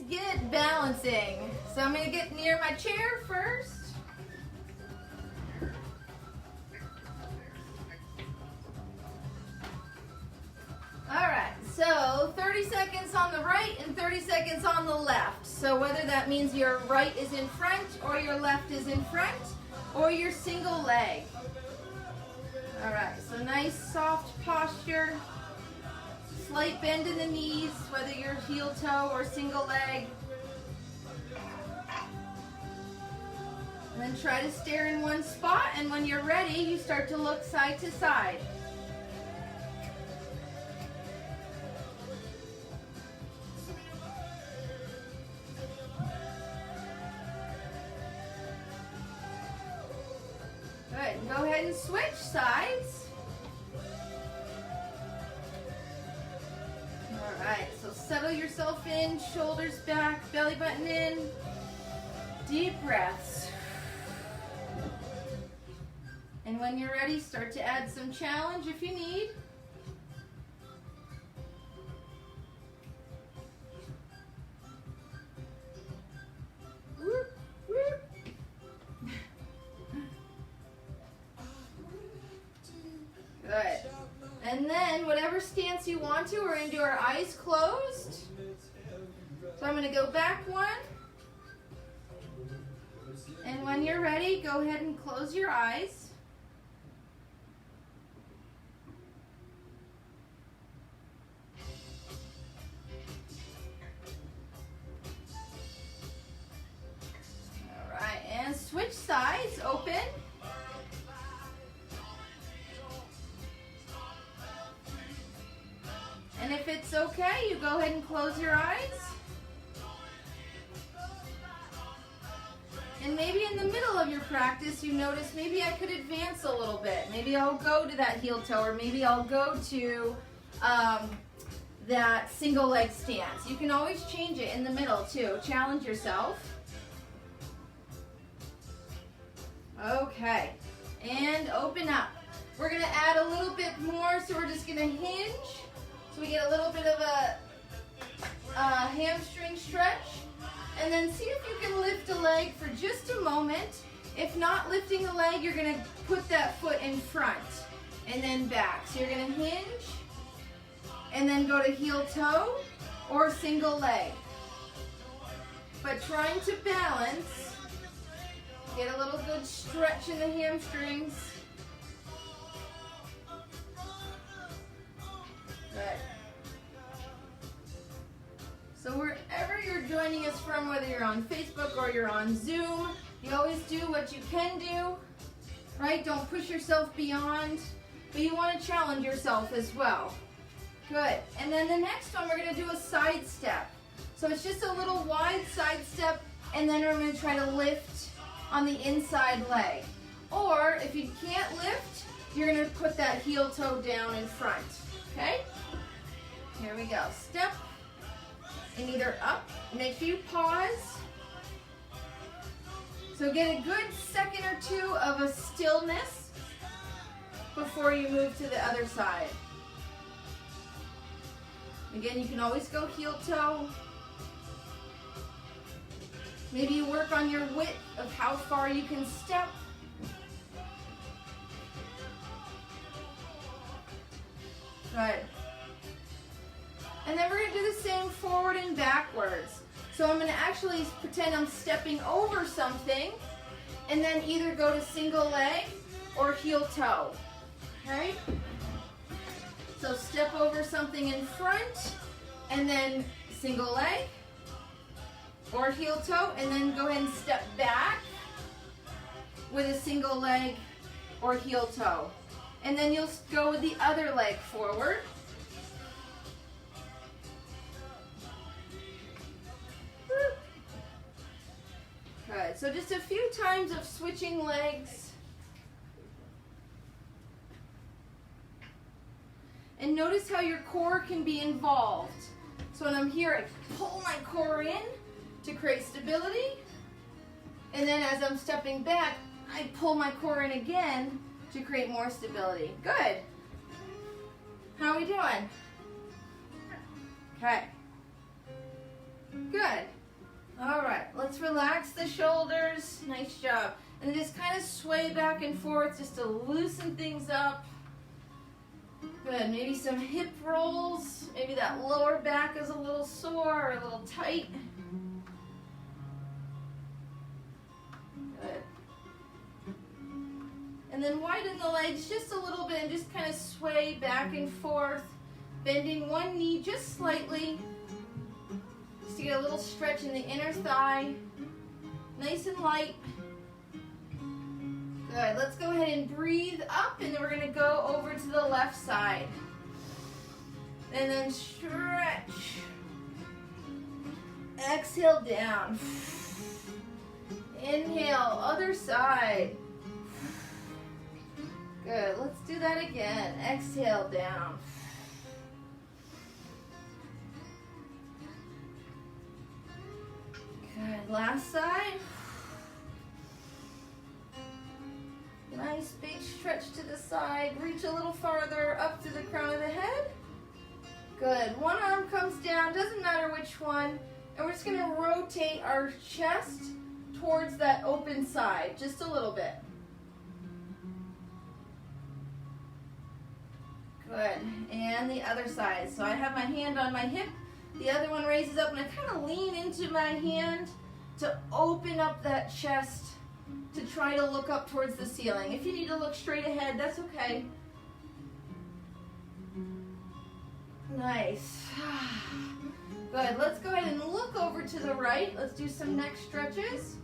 get balancing. So I'm going to get near my chair first. Alright, so 30 seconds on the right and 30 seconds on the left. So whether that means your right is in front or your left is in front or your single leg. Alright, so nice soft posture. Slight bend in the knees, whether you're heel toe or single leg. And then try to stare in one spot, and when you're ready, you start to look side to side. Good. Go ahead and switch sides. Alright, so settle yourself in, shoulders back, belly button in. Deep breaths. And when you're ready, start to add some challenge if you need. Whoop, whoop. Good. And then whatever stance you want to, we're going to do our eyes closed. So I'm going to go back one. And when you're ready, go ahead and close your eyes. All right, and switch sides, open. And if it's okay, you go ahead and close your eyes. And maybe in the middle of your practice, you notice maybe I could advance a little bit. Maybe I'll go to that heel toe, or maybe I'll go to that single leg stance. You can always change it in the middle too. Challenge yourself. Okay, and open up. We're gonna add a little bit more, so we're just gonna hinge. So we get a little bit of a hamstring stretch. And then see if you can lift a leg for just a moment. If not lifting the leg, you're going to put that foot in front and then back. So you're going to hinge and then go to heel toe or single leg. But trying to balance, get a little good stretch in the hamstrings. Good. So wherever you're joining us from, whether you're on Facebook or you're on Zoom, you always do what you can do, right? Don't push yourself beyond, but you want to challenge yourself as well. Good. And then the next one, we're going to do a side step. So it's just a little wide side step, and then we're going to try to lift on the inside leg. Or if you can't lift, you're going to put that heel toe down in front. Okay? Here we go. Step. And either up, make sure you pause. So get a good second or two of a stillness before you move to the other side. Again, you can always go heel toe. Maybe you work on your width of how far you can step. Good. And then we're going to do the same forward and backwards. So I'm going to actually pretend I'm stepping over something and then either go to single leg or heel toe. Okay? So step over something in front and then single leg or heel toe, and then go ahead and step back with a single leg or heel toe. And then you'll go with the other leg forward. Good. So just a few times of switching legs. And notice how your core can be involved. So when I'm here, I pull my core in to create stability. And then as I'm stepping back, I pull my core in again to create more stability. Good. How are we doing? Okay. Good. All right, let's relax the shoulders. Nice job. And then just kind of sway back and forth just to loosen things up. Good, maybe some hip rolls. Maybe that lower back is a little sore or a little tight. Good. And then widen the legs just a little bit and just kind of sway back and forth. Bending one knee just slightly. Just to get a little stretch in the inner thigh. Nice and light. Good, let's go ahead and breathe up, and then we're gonna go over to the left side. And then stretch. Exhale down. Inhale, other side. Good, let's do that again. Exhale down. Good, last side. Nice big stretch to the side. Reach a little farther up to the crown of the head. Good. One arm comes down, doesn't matter which one. And we're just going to rotate our chest towards that open side, just a little bit. Good. And the other side. So I have my hand on my hip. The other one raises up, and I kind of lean into my hand to open up that chest to try to look up towards the ceiling. If you need to look straight ahead, that's okay. Nice. Good. Let's go ahead and look over to the right. Let's do some neck stretches.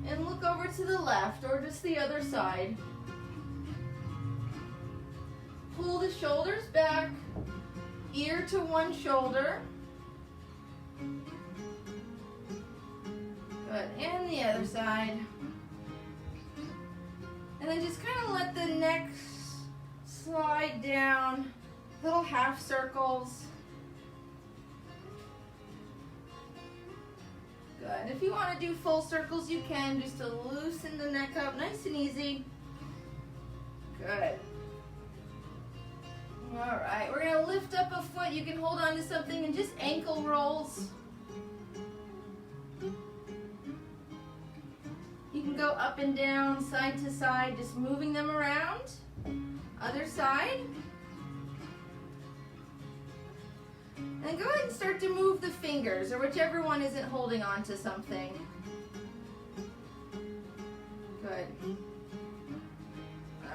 And look over to the left or just the other side. Pull the shoulders back, ear to one shoulder. Good, and the other side. And then just kind of let the neck slide down, little half circles. Good, if you want to do full circles, you can, just to loosen the neck up, nice and easy. Good. All right, we're gonna lift up a foot. You can hold on to something and just ankle rolls. You can go up and down, side to side, just moving them around. Other side. And go ahead and start to move the fingers, or whichever one isn't holding on to something. Good.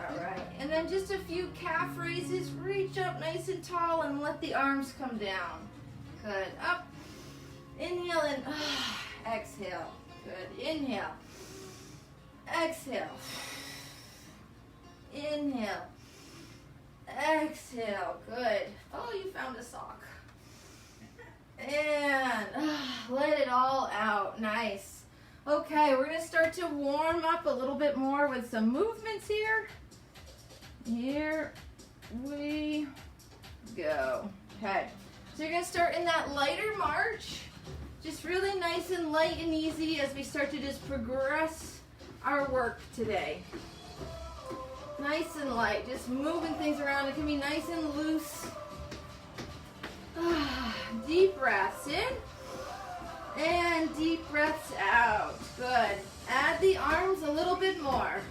All right, and then just a few calf raises. Reach up nice and tall and let the arms come down. Good, up. Inhale and exhale. Good, inhale. Exhale. Inhale. Exhale. Good. Oh, you found a sock. And let it all out. Nice. Okay, we're going to start to warm up a little bit more with some movements here. Here we go. Okay, so you're going to start in that lighter march. Just really nice and light and easy as we start to just progress our work today. Nice and light, just moving things around. It can be nice and loose. Deep breaths in and deep breaths out. Good. Add the arms a little bit more.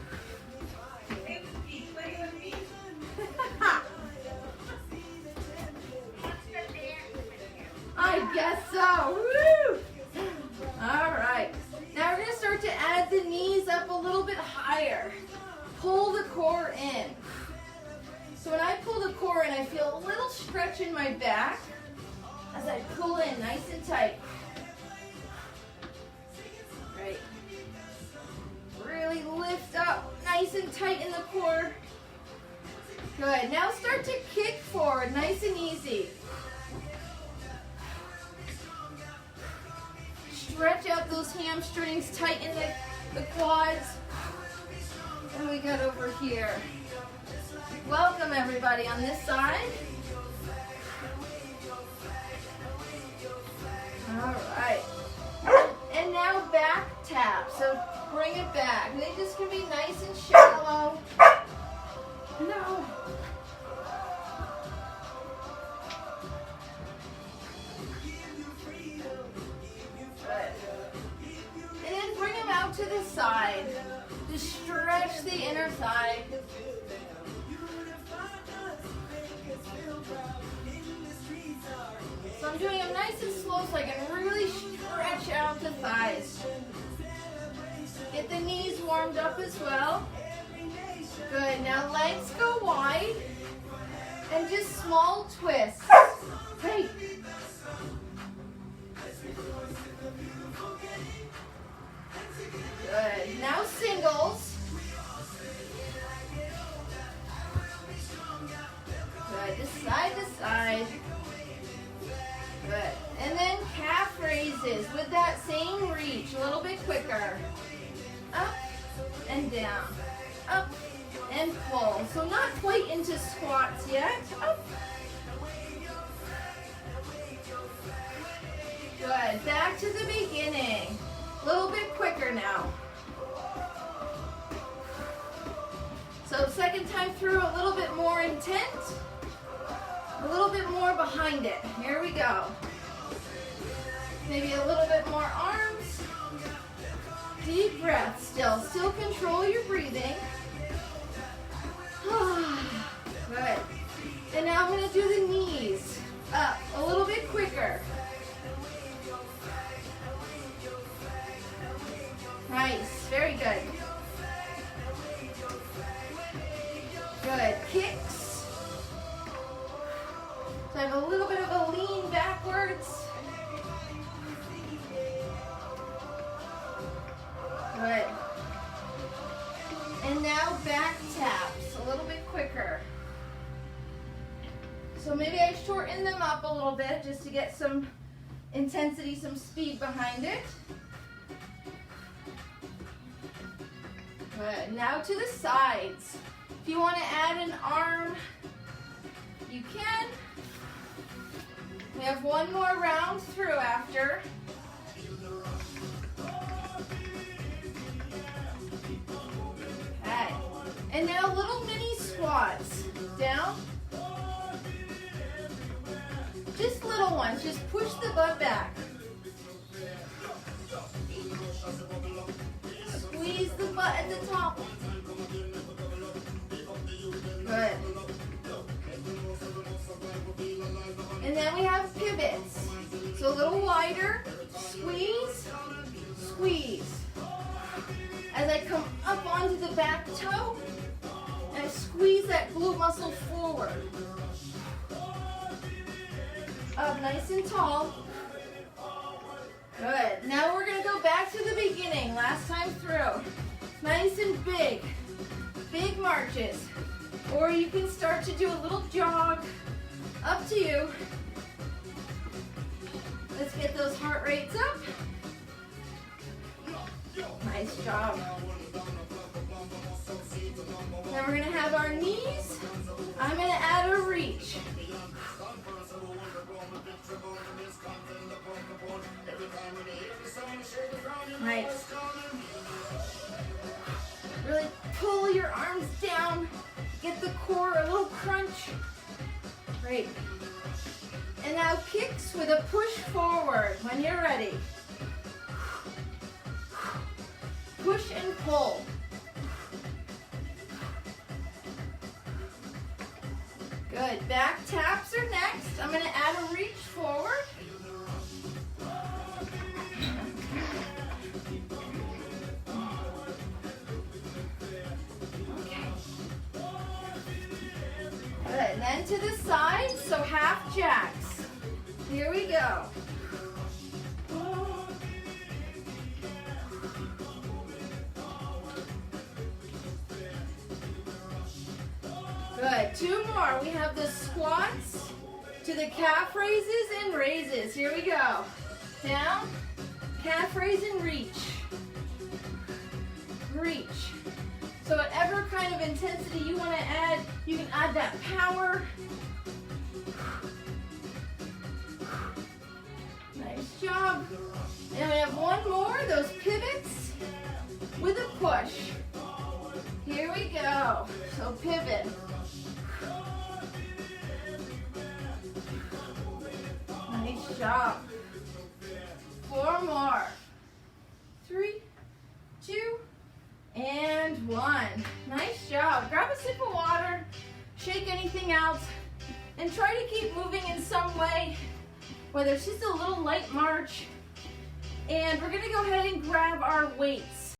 I guess so. Woo! All right. Now we're going to start to add the knees up a little bit higher. Pull the core in. So when I pull the core in, I feel a little stretch in my back as I pull in nice and tight. Right. Really lift up nice and tight in the core. Good. Now start to kick forward, nice and easy. Stretch out those hamstrings, tighten the quads. And we got over here. Welcome everybody on this side. All right. And now back tap. So bring it back. They just can be nice and shallow. No. side. Just stretch the inner thigh. So I'm doing them nice and slow so I can really stretch out the thighs. Get the knees warmed up as well. Good, now legs go wide and just small twists. Great. Good, now singles. Good, just side to side. Good, and then calf raises with that same reach, a little bit quicker. Up and down, up and pull. So not quite into squats yet. Up. Good, back to the beginning. A little bit quicker now. So second time through, a little bit more intent, a little bit more behind it. Here we go. Maybe a little bit more arms. Deep breath still. Still control your breathing. Good. And now I'm going to do the knees up a little bit quicker. Nice. Very good. Good. Kicks. So I have a little bit of a lean backwards. Good. And now back taps, a little bit quicker. So maybe I shorten them up a little bit just to get some intensity, some speed behind it. Good. Now to the sides. If you want to add an arm, you can. We have one more round through after. Okay. And now little mini squats. Down. Just little ones. Just push the butt back. Squeeze the butt at the top. Good. And then we have pivots. So a little wider. Squeeze. Squeeze. As I come up onto the back toe, and I squeeze that glute muscle forward. Up nice and tall. Good. Now we're going to go back to the beginning, last time through. Nice and big. Big marches. Or you can start to do a little jog. Up to you. Let's get those heart rates up. Nice job. Now we're going to have our knees. I'm going to add a reach. Nice. Really pull your arms down. Get the core a little crunch. Great. And now kicks with a push forward when you're ready. Push and pull. Good. Back taps are next. I'm going to add a reach forward. Okay. Good. And then to the side, so half jacks. Here we go. Good. Two more. We have the squats to the calf raises and raises. Here we go. Down, calf raise and reach. Reach. So whatever kind of intensity you want to add, you can add that power. Nice job. And we have one more, those pivots with a push. Here we go. So pivot. Nice job. Four more. 3, 2, And 1. Nice job. Grab a sip of water, shake anything out, and try to keep moving in some way, whether it's just a little light march. And we're gonna go ahead and grab our weights.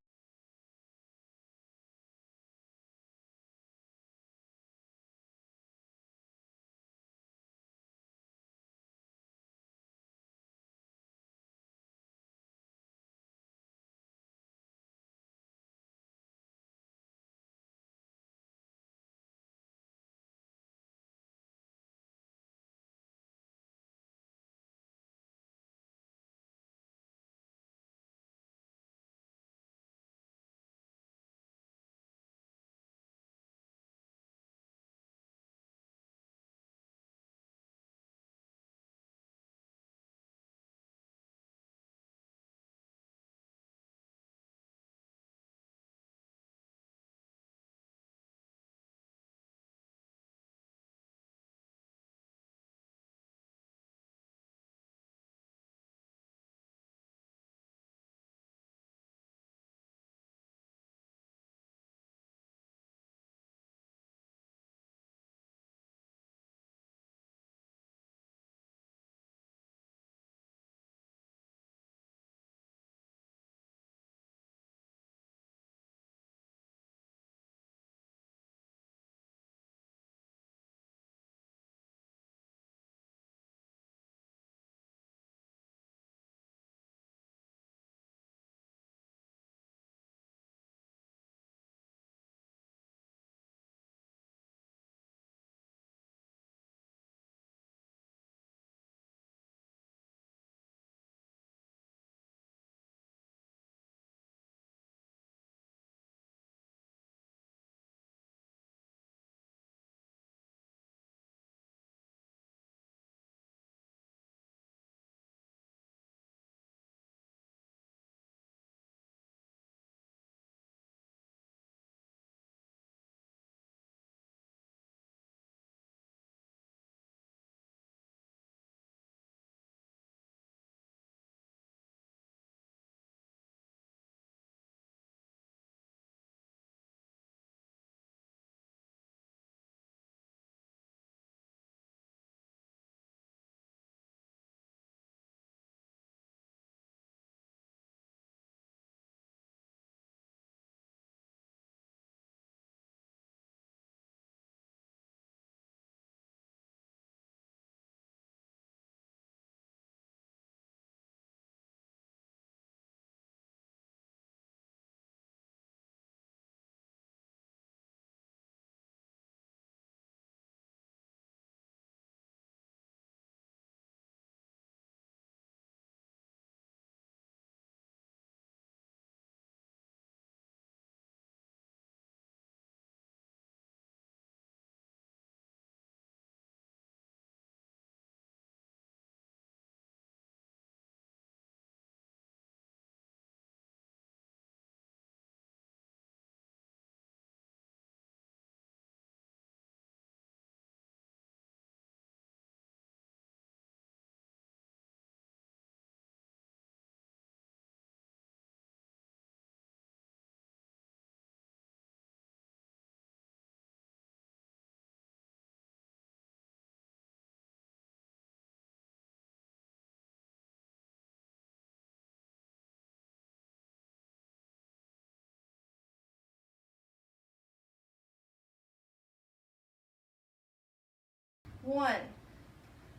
One,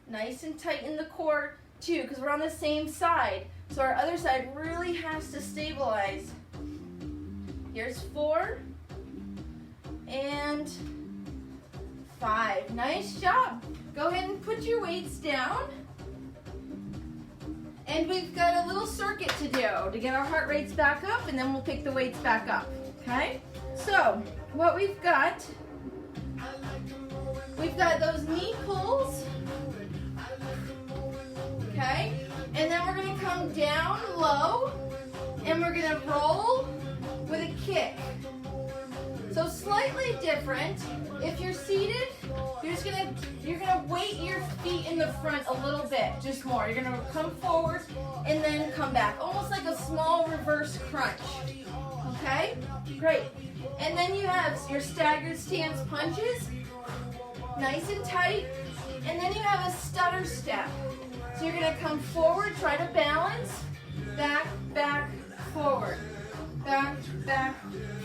nice and tight in the core. 2, because we're on the same side, so our other side really has to stabilize. Here's 4 and 5. Nice job. Go ahead and put your weights down. And we've got a little circuit to do to get our heart rates back up, and then we'll pick the weights back up, okay? So, what we've got those knee pulls, okay? And then we're gonna come down low, and we're gonna roll with a kick. So slightly different. If you're seated, you're gonna weight your feet in the front a little bit, just more. You're gonna come forward and then come back, almost like a small reverse crunch. Okay, great. And then you have your staggered stance punches, nice and tight. And then you have a stutter step. So you're gonna come forward, try to balance, back, back, forward, back, back,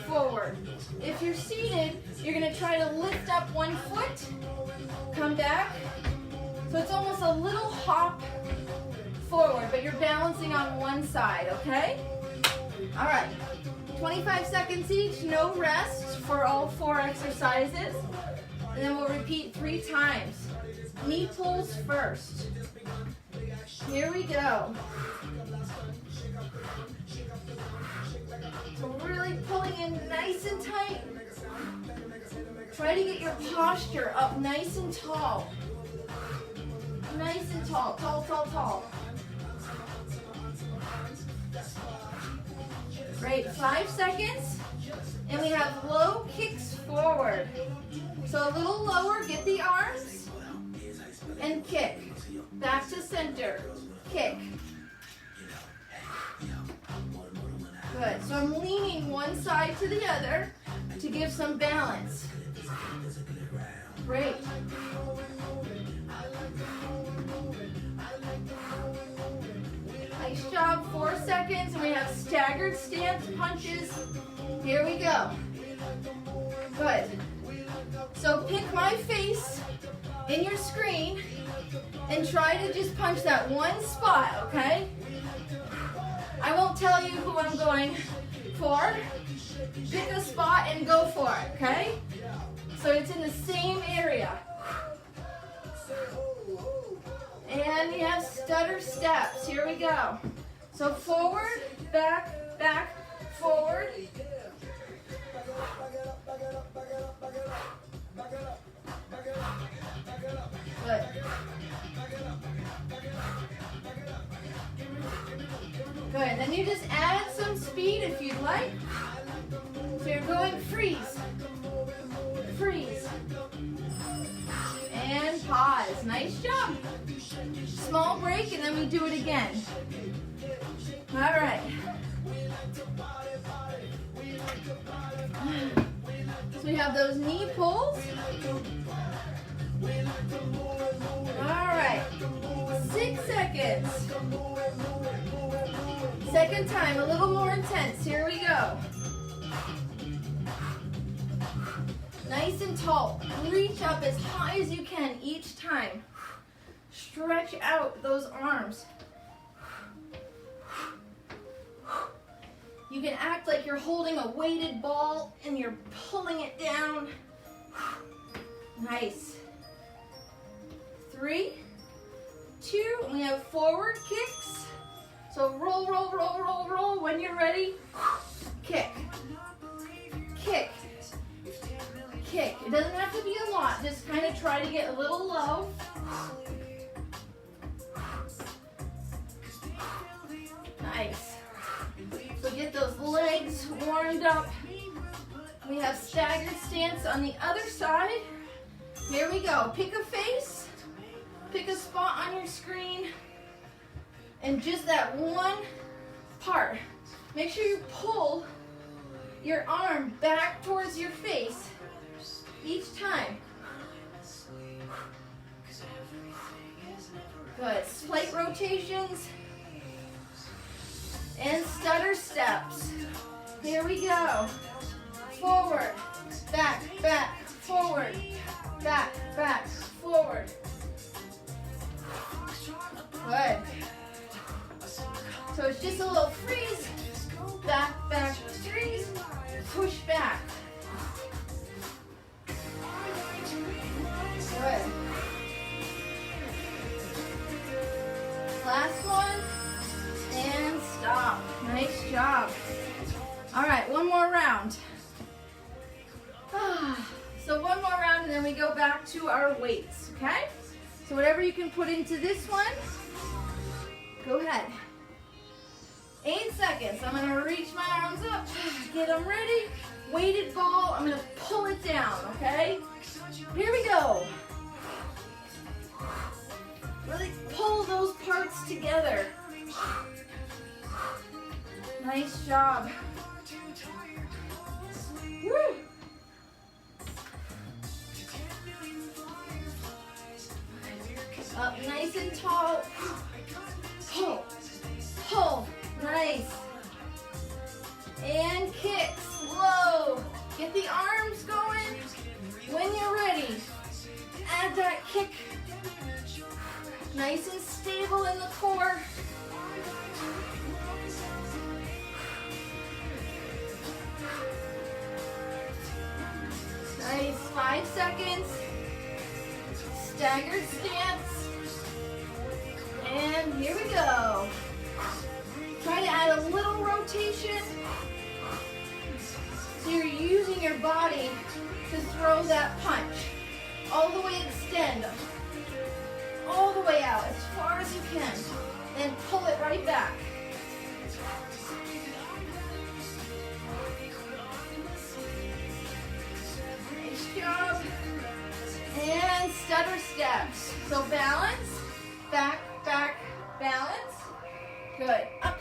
forward. If you're seated, you're gonna try to lift up one foot, come back. So it's almost a little hop forward, but you're balancing on one side, okay? All right, 25 seconds each, no rest for all 4 exercises. And then we'll repeat 3 times. Knee pulls first. Here we go. So really pulling in nice and tight. Try to get your posture up nice and tall. Nice and tall, tall, tall, tall. Great, 5 seconds. And we have low kicks forward. So a little lower, get the arms, and kick. Back to center, kick. Good, so I'm leaning one side to the other to give some balance. Great. Nice job, 4 seconds, and we have staggered stance punches. Here we go. Good. So pick my face in your screen and try to just punch that one spot, okay? I won't tell you who I'm going for. Pick a spot and go for it, okay? So it's in the same area. And you have stutter steps. Here we go. So forward, back, back, forward. Good. Good. Then you just add some speed if you'd like. So you're going freeze. Freeze. And pause. Nice job. Small break and then we do it again. All right. So we have those knee pulls. All right. 6 seconds. Second time, a little more intense. Here we go. Nice and tall. Reach up as high as you can each time. Stretch out those arms. You can act like you're holding a weighted ball and you're pulling it down. Nice. 3, 2, and we have forward kicks. So roll, roll, roll, roll, roll. When you're ready, kick, kick, kick. It doesn't have to be a lot. Just kind of try to get a little low. Nice. So get those legs warmed up. We have staggered stance on the other side. Here we go. Pick a face. Pick a spot on your screen. And just that one part. Make sure you pull your arm back towards your face each time. Good. Slight rotations. And stutter steps. Here we go. Forward, back, back, forward, back, back, forward. Good. So it's just a little freeze, back, back, freeze, push back. Good. Last one, and stop. Nice job. All right, one more round. So one more round and then we go back to our weights, okay? So whatever you can put into this one, go ahead. 8 seconds. I'm going to reach my arms up, get them ready. Weighted ball, I'm going to pull it down, okay? Here we go. pull those parts together. Nice job. Woo. Up nice and tall. Pull, pull, nice. And kick, slow. Get the arms going. When you're ready, add that kick. Nice and stable in the core. Nice, 5 seconds. Staggered stance. And here we go. Try to add a little rotation. So you're using your body to throw that punch. All the way extend. All the way out as far as you can. Then pull it right back. Nice job. And stutter steps. So balance, back, back, balance. Good. Up,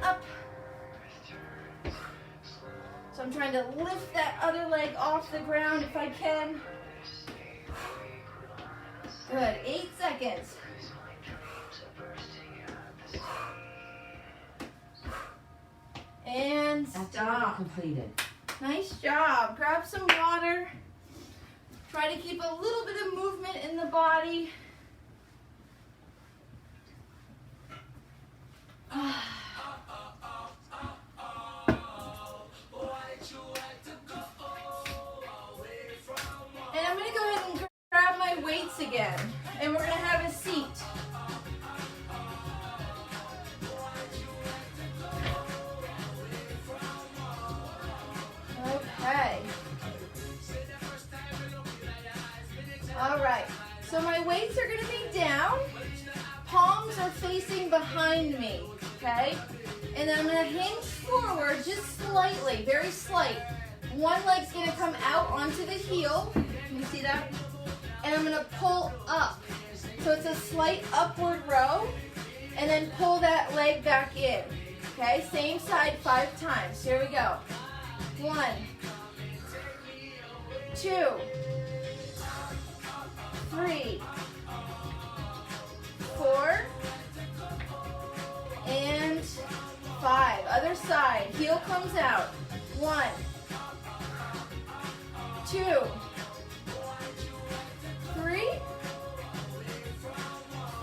up. So I'm trying to lift that other leg off the ground if I can. Good. 8 seconds. And stop. Completed. Nice job. Grab some water. Try to keep a little bit of movement in the body. And I'm going to go ahead and grab my weights again. And we're going to have a seat. Okay. All right. So my weights are going to be down. Palms are facing behind me. Okay? And then I'm going to hinge forward just slightly, very slight. One leg's going to come out onto the heel. Can you see that? And I'm going to pull up. So it's a slight upward row. And then pull that leg back in. Okay? Same side 5 times. Here we go. 1, 2, 3, 4, and 5. Other side. Heel comes out. 1, 2, 3,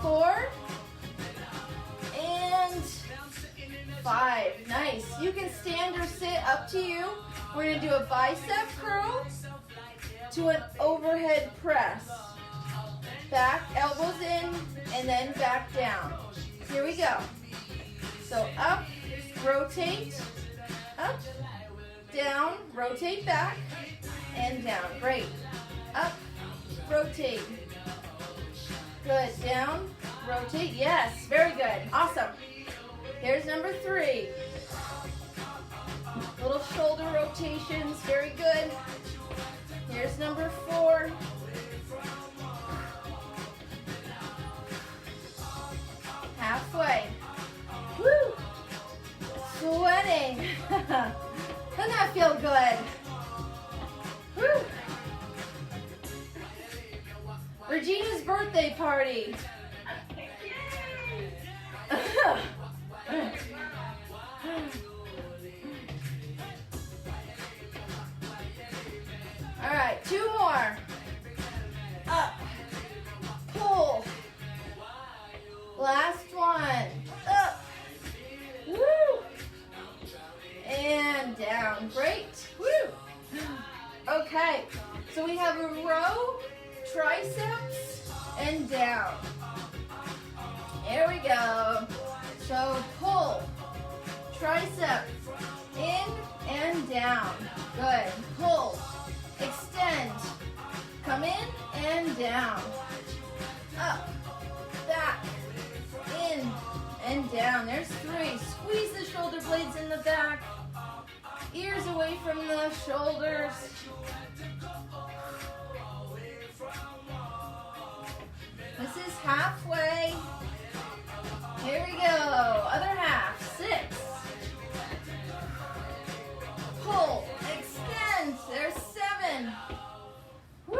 4, and 5. Nice. You can stand or sit, up to you. We're going to do a bicep curl to an overhead press. Back, elbows in, and then back down. Here we go. So up, rotate, up, down, rotate back, and down. Great. Up, rotate. Good. Down, rotate. Yes, very good. Awesome. Here's number 3. Little shoulder rotations. Very good. Here's number 4. Halfway. Woo! Sweating. Doesn't that feel good? Woo! Regina's birthday party. All right, 2 more. Up, pull. Last one. Up. Woo. And down. Great. Woo. Okay, so we have a row, triceps, and down. Here we go. So pull, tricep, in and down. Good. Pull, extend, come in and down. Up, back, in and down. There's 3. Squeeze the shoulder blades in the back. Ears away from the shoulders. This is halfway. Here we go. Other half. 6. Pull. Extend. There's 7. Woo.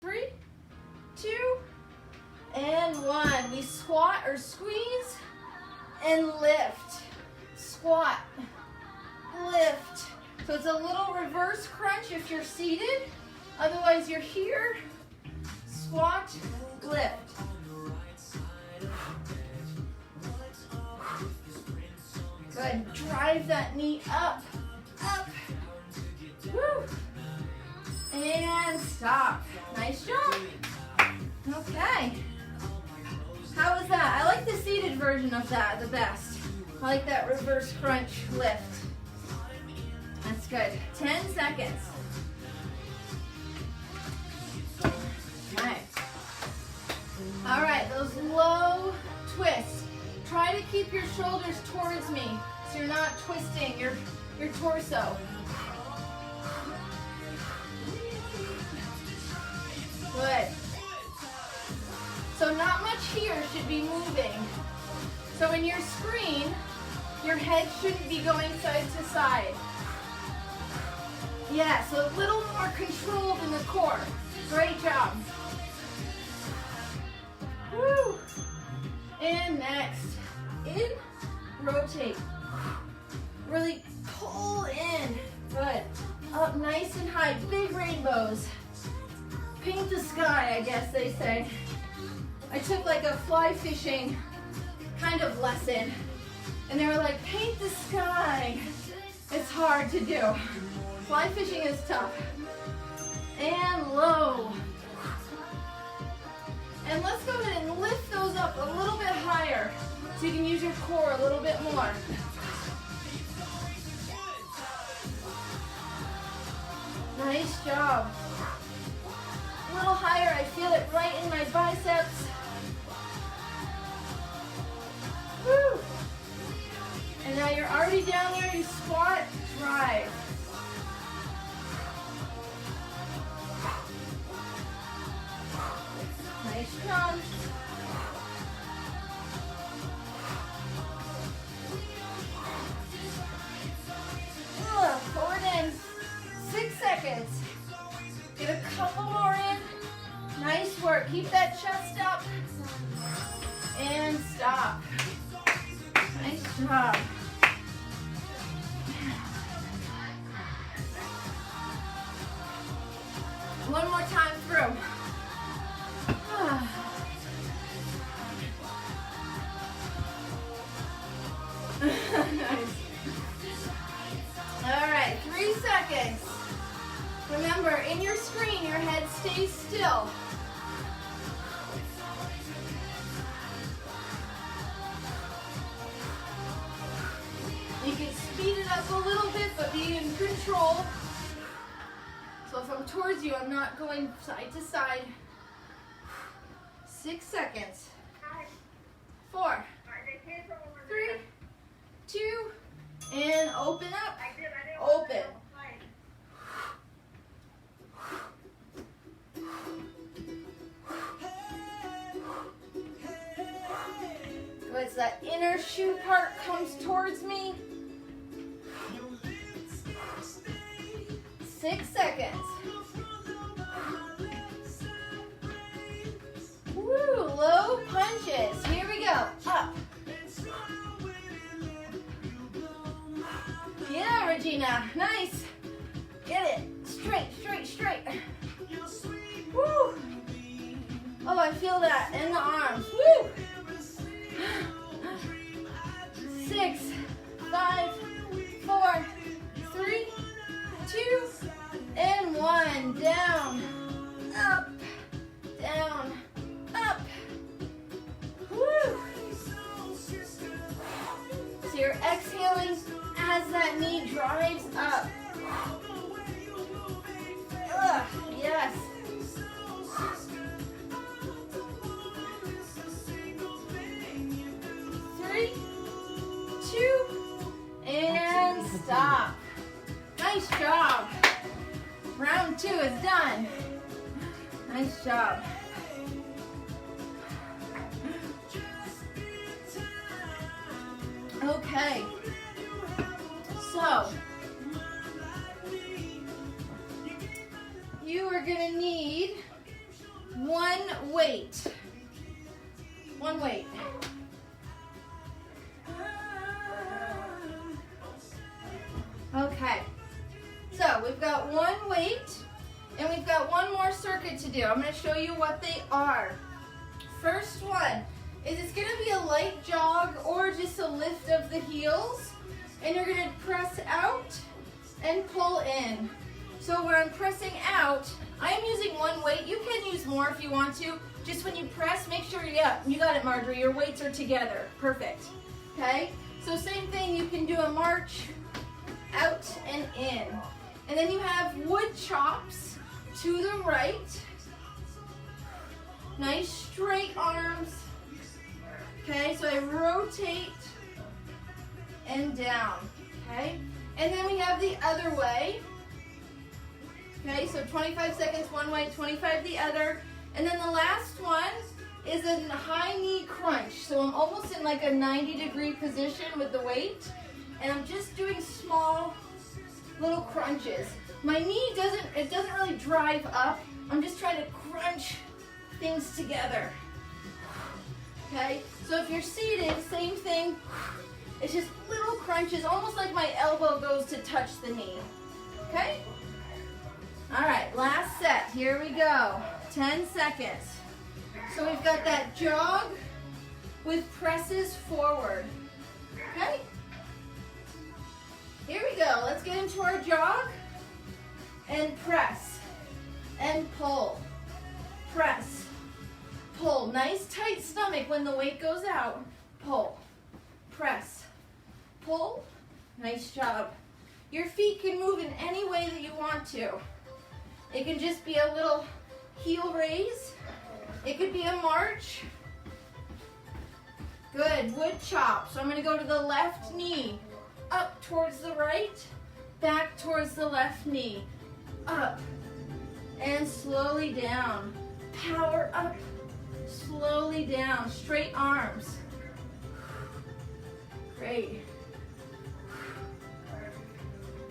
Three, 2, and 1. We squat or squeeze and lift. Squat, lift. So it's a little reverse crunch if you're seated. Otherwise you're here. Squat, lift. Good. Drive that knee up, up. Woo. And stop. Nice job. Okay. How was that? I like the seated version of that the best. I like that reverse crunch lift. That's good. 10 seconds. Okay. All right, those low twists. Try to keep your shoulders towards me so you're not twisting your torso. Good. So not much here should be moving. So in your screen, your head shouldn't be going side to side. Yeah, so a little more controlled in the core. Great job. Woo. And next, in, rotate. Really pull in. Good. Up nice and high, big rainbows. Paint the sky, I guess they say. I took like a fly fishing kind of lesson, and they were like, paint the sky. It's hard to do. Fly fishing is tough. And low. And let's go ahead and lift those up a little bit higher so you can use your core a little bit more. Nice job. A little higher, I feel it right in my biceps. Woo. And now you're already down there, you squat, drive. Nice job. Forward in. 6 seconds. Get a couple more in. Nice work. Keep that chest up. And stop. Nice job. One more time through. Nice. All right, 3 seconds. Remember, in your screen, your head stays still. You can speed it up a little bit, but be in control. So if I'm towards you, I'm not going side to side. 6 seconds. 4, 3, 2, and open up. Open. As that inner shoe part comes towards me. 6 seconds. Woo, low punches. Here we go. Up. Yeah, Regina. Nice. Get it. Straight, straight, straight. Woo. Oh, I feel that in the arms. Woo. 6, 5, 4, 3, 2, and 1. Down, up, down, up. Woo. So you're exhaling as that knee drives up. Yes. 3, 2, and stop. Nice job. Round 2 is done. Nice job. Okay. So, you are going to need one weight. One weight. Okay, so we've got one weight and we've got one more circuit to do. I'm going to show you what they are. First one is it's going to be a light jog or just a lift of the heels, and you're going to press out and pull in. So when I'm pressing out, I'm using one weight. You can use more if you want to. Just when you press, make sure you got it, Marjorie. Your weights are together. Perfect. Okay, so same thing, you can do a march out and in. And then you have wood chops to the right. Nice straight arms. Okay, so I rotate and down. Okay, and then we have the other way. Okay, so 25 seconds one way, 25 the other. And then the last one is a high knee crunch. So I'm almost in like a 90-degree position with the weight. And I'm just doing small little crunches. My knee doesn't really drive up. I'm just trying to crunch things together. Okay, so if you're seated, same thing. It's just little crunches, almost like my elbow goes to touch the knee. Okay? All right, last set. Here we go. 10 seconds. So we've got that jog with presses forward. Okay? Here we go. Let's get into our jog and press and pull. Press, pull. Nice tight stomach when the weight goes out. Pull, press, pull. Nice job. Your feet can move in any way that you want to. It can just be a little heel raise. It could be a march. Good, wood chop. So I'm going to go to the left knee, up towards the right, back towards the left knee, up, and slowly down. Power up, slowly down. Straight arms. Great.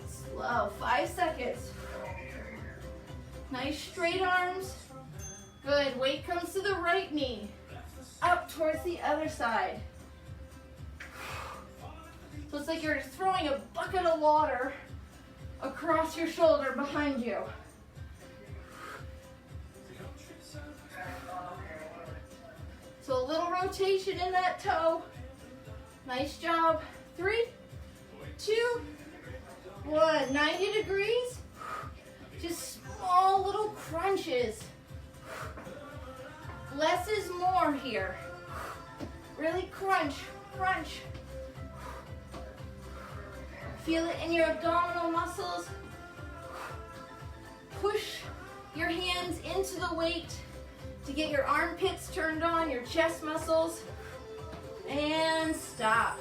Slow, 5 seconds. Nice straight arms. Good, weight comes to the right knee, up towards the other side. So it's like you're throwing a bucket of water across your shoulder behind you. So a little rotation in that toe. Nice job. 3, 2, 1. 90 degrees. Just small little crunches. Less is more here. Really crunch, crunch. Feel it in your abdominal muscles. Push your hands into the weight to get your armpits turned on, your chest muscles. And stop.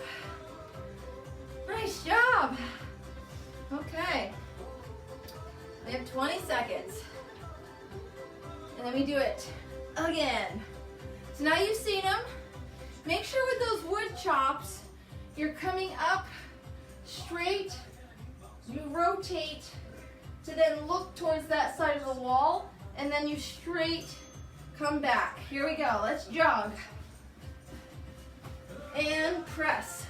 Nice job. Okay. We have 20 seconds. And then we do it again. So now you've seen them. Make sure with those wood chops, you're coming up straight. You rotate to then look towards that side of the wall, and then you straight come back. Here we go. Let's jog. And press.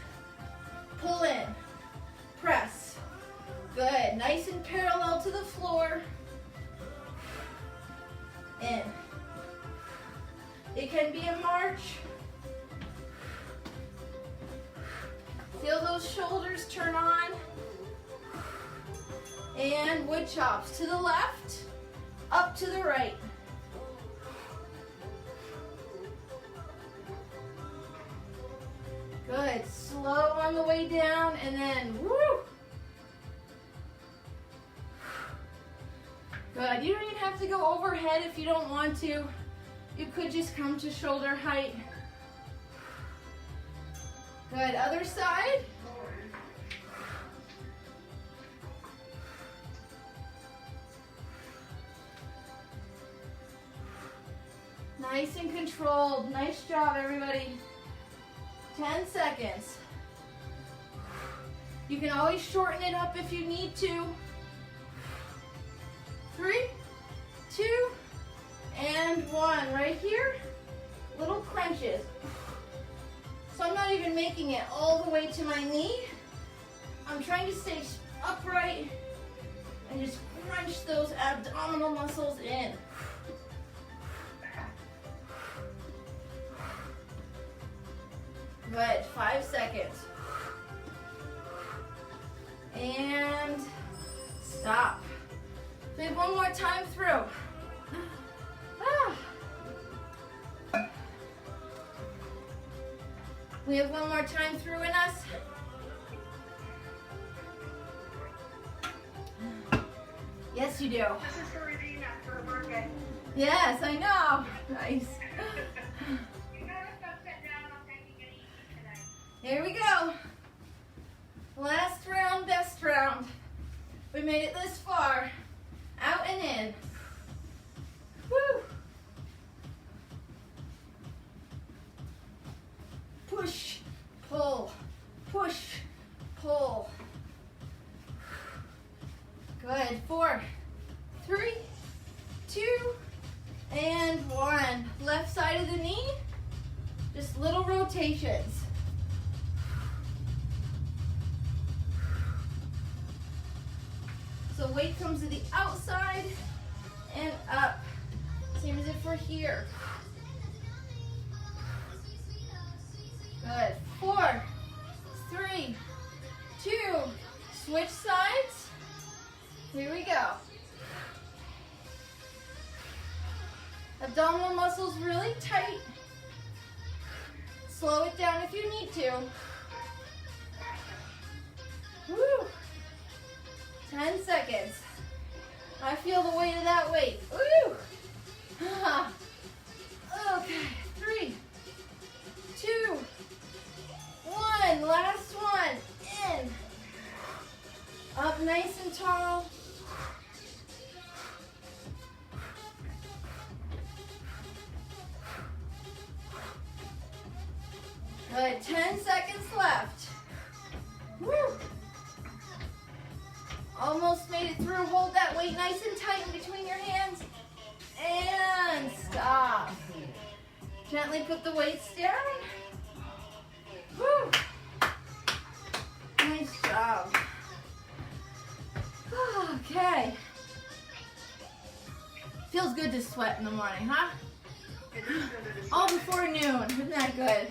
Pull in. Press. Good. Nice and parallel to the floor. In. It can be a march. Feel those shoulders turn on. And wood chops to the left, up to the right. Good. Slow on the way down, and then woo. Good. You don't even have to go overhead if you don't want to. You could just come to shoulder height. Good. Other side. Nice and controlled. Nice job, everybody. 10 seconds. You can always shorten it up if you need to. 3, 2, and 1. Right here, little crunches. So I'm not even making it all the way to my knee. I'm trying to stay upright and just crunch those abdominal muscles in. Good, 5 seconds. And stop. So we have one more time through. We have one more time through in us. Yes, you do. This is for Regina for her birthday. Yes, I know. Nice. You gotta stop sitting down. I'm taking it easy today. Here we go. Last round, best round. We made it this far. Out and in. Woo. Push, pull, push, pull. Good. 4, 3, 2, and 1. Left side of the knee. Just little rotations. So weight comes to the outside and up. Same as if we're here. 4, 3, 2, switch sides. Here we go. Abdominal muscles really tight. Slow it down if you need to. Woo. 10 seconds. I feel the weight of that weight. Woo. Okay, 3, 2, 1. Last one. In. Up nice and tall. Good, 10 seconds left. Woo. Almost made it through. Hold that weight nice and tight in between your hands. And stop. Gently put the weights down. Woo. Nice job. Okay. Feels good to sweat in the morning, huh? All before noon. Isn't that good?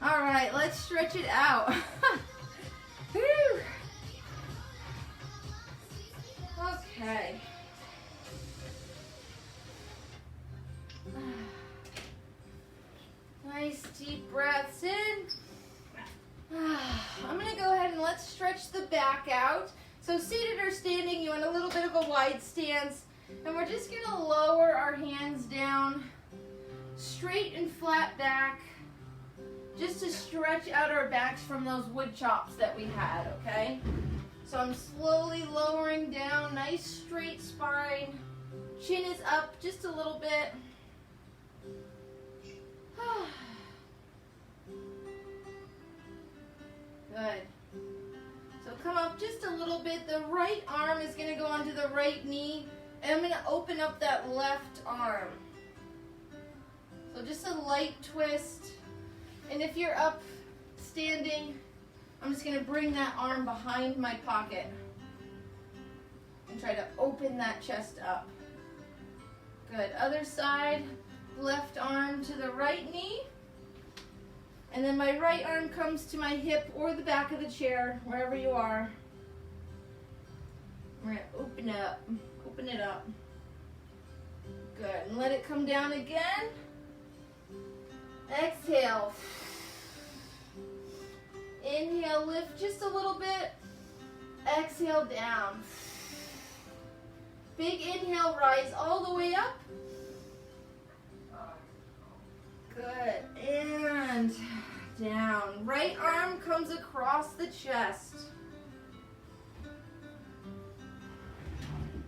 All right, let's stretch it out. Whew. Okay. Nice deep breaths in. I'm going to go ahead and let's stretch the back out. So seated or standing, you want a little bit of a wide stance. And we're just going to lower our hands down, straight and flat back, just to stretch out our backs from those wood chops that we had, okay? So I'm slowly lowering down, nice straight spine. Chin is up just a little bit. Good. So come up just a little bit. The right arm is going to go onto the right knee. And I'm going to open up that left arm. So just a light twist. And if you're up standing, I'm just going to bring that arm behind my pocket and try to open that chest up. Good. Other side, left arm to the right knee. And then my right arm comes to my hip or the back of the chair, wherever you are. We're going to open it up. Good. And let it come down again. Exhale. Inhale, lift just a little bit. Exhale, down. Big inhale, rise all the way up. Good. And down. Right arm comes across the chest.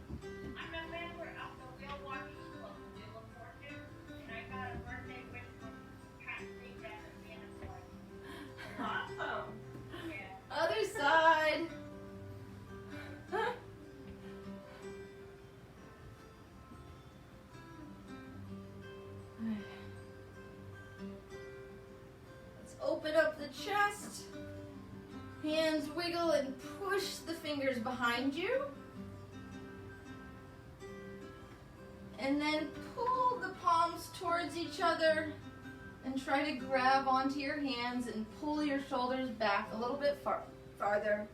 I'm a member of the Milwaukee Club, Villa Fortune, and I got a birthday wish from Patsy down at Santa Claus. Awesome. Yeah. Other side. Let's open up the chest. Hands wiggle and push the fingers behind you. And then pull the palms towards each other and try to grab onto your hands and pull your shoulders back a little bit farther.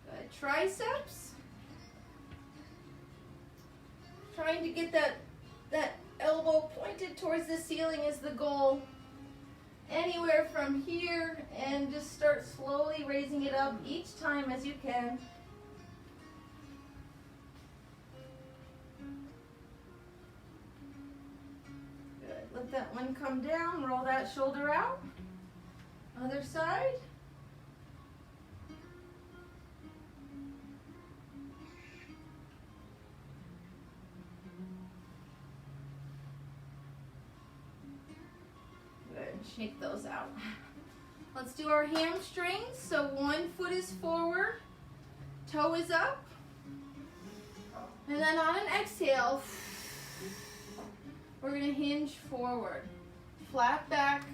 Good. Triceps. Trying to get that elbow pointed towards the ceiling is the goal. Anywhere from here, and just start slowly raising it up each time as you can. Good. Let that one come down, roll that shoulder out. Other side. Shake those out. Let's do our hamstrings. So one foot is forward, toe is up. And then on an exhale, we're going to hinge forward. Flat back.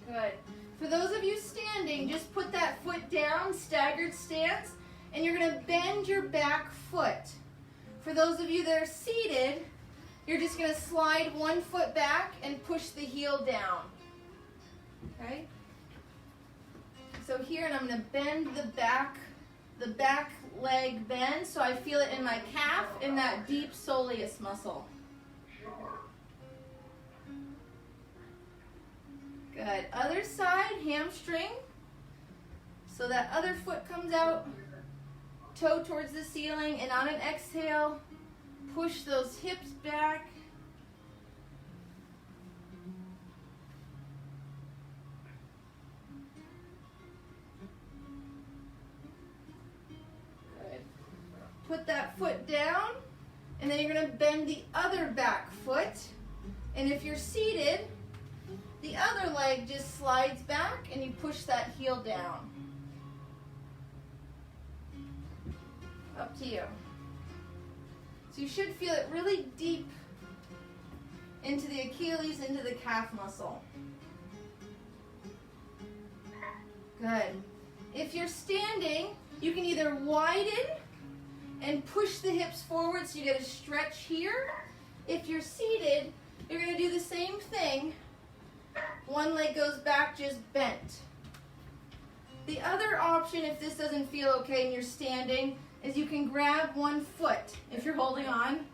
Good. For those of you standing, just put that foot down, staggered stance, and you're going to bend your back foot. For those of you that are seated, you're just going to slide one foot back and push the heel down. Okay? So here, and I'm going to bend the back leg bend so I feel it in my calf in that deep soleus muscle. Good. Other side, hamstring. So that other foot comes out, toe towards the ceiling, and on an exhale, push those hips back. Good. Put that foot down, and then you're going to bend the other back foot. And if you're seated, the other leg just slides back and you push that heel down. Up to you. So you should feel it really deep into the Achilles, into the calf muscle. Good. If you're standing, you can either widen and push the hips forward so you get a stretch here. If you're seated, you're going to do the same thing. One leg goes back, just bent. The other option, if this doesn't feel okay and you're standing, is you can grab one foot if you're holding on,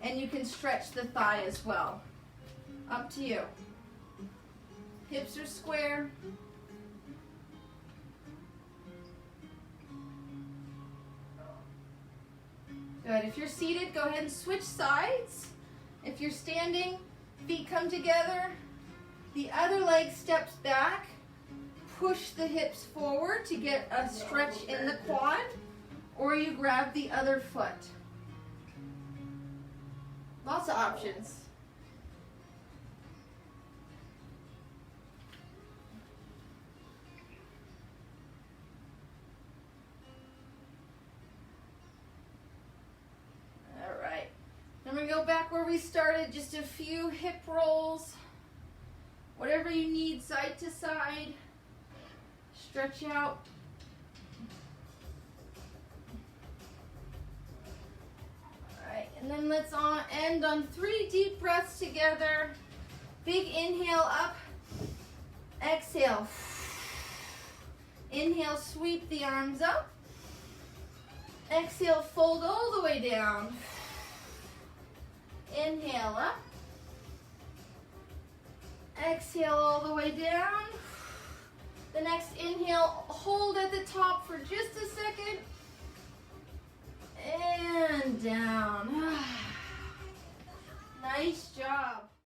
and you can stretch the thigh as well. Up to you. Hips are square. Good. If you're seated, go ahead and switch sides. If you're standing, feet come together. The other leg steps back. Push the hips forward to get a stretch in the quad, or you grab the other foot. Lots of options. All right. Then we go back where we started, just a few hip rolls. Whatever you need, side to side. Stretch out. All right, and then let's end on 3 deep breaths together. Big inhale up. Exhale. Inhale, sweep the arms up. Exhale, fold all the way down. Inhale up. Exhale all the way down. The next inhale, hold at the top for just a second.